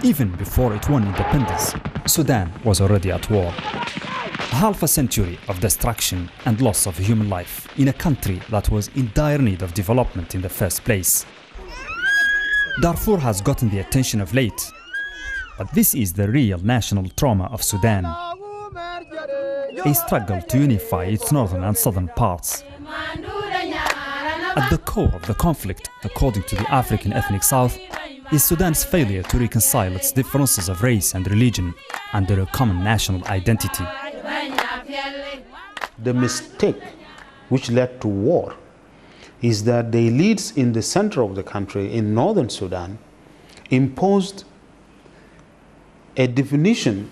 Even before it won independence, Sudan was already at war. Half a century of destruction and loss of human life in a country that was in dire need of development in the first place. Darfur has gotten the attention of late, but this is the real national trauma of Sudan. A struggle to unify its northern and southern parts. At the core of the conflict, according to the African ethnic South, is Sudan's failure to reconcile its differences of race and religion under a common national identity. The mistake which led to war is that the elites in the center of the country, in northern Sudan, imposed a definition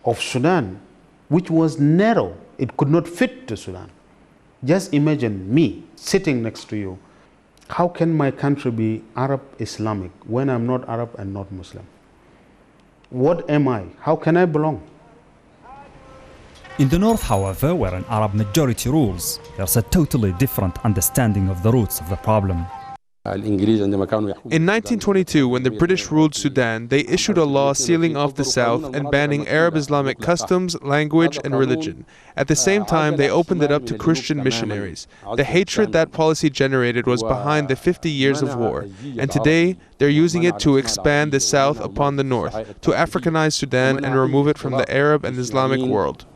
of Sudan which was narrow. It could not fit to Sudan. Just imagine me sitting next to you. How can my country be Arab Islamic when I'm not Arab and not Muslim? What am I? How can I belong? In the north, however, where an Arab majority rules, there's a totally different understanding of the roots of the problem. In 1922, when the British ruled Sudan, they issued a law sealing off the south and banning Arab Islamic customs, language, and religion. At the same time, they opened it up to Christian missionaries. The hatred that policy generated was behind the 50 years of war, and today they're using it to expand the south upon the north, to Africanize Sudan and remove it from the Arab and Islamic world.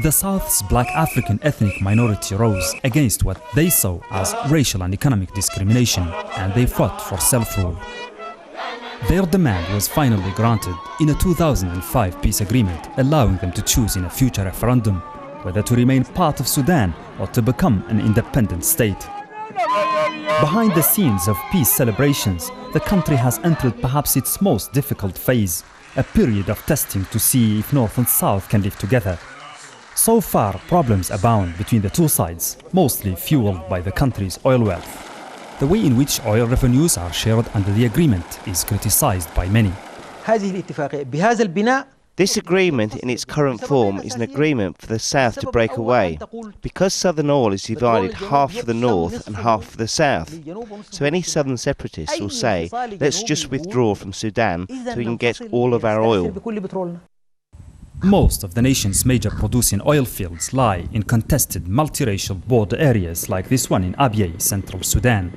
The South's black African ethnic minority rose against what they saw as racial and economic discrimination, and they fought for self-rule. Their demand was finally granted in a 2005 peace agreement, allowing them to choose in a future referendum whether to remain part of Sudan or to become an independent state. Behind the scenes of peace celebrations, the country has entered perhaps its most difficult phase, a period of testing to see if North and South can live together. So far, problems abound between the two sides, mostly fueled by the country's oil wealth. The way in which oil revenues are shared under the agreement is criticized by many. This agreement in its current form is an agreement for the South to break away, because Southern oil is divided half for the North and half for the South. So any Southern separatists will say, let's just withdraw from Sudan so we can get all of our oil. Most of the nation's major producing oil fields lie in contested multiracial border areas like this one in Abyei, central Sudan.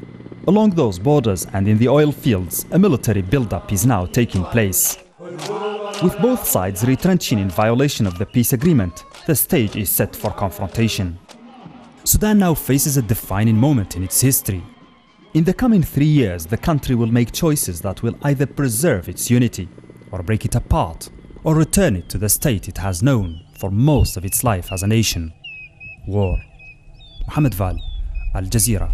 Along those borders and in the oil fields, a military buildup is now taking place. With both sides retrenching in violation of the peace agreement, the stage is set for confrontation. Sudan now faces a defining moment in its history. In the coming 3 years, the country will make choices that will either preserve its unity or break it apart, or return it to the state it has known for most of its life as a nation. War. Mohamed Vall, Al Jazeera.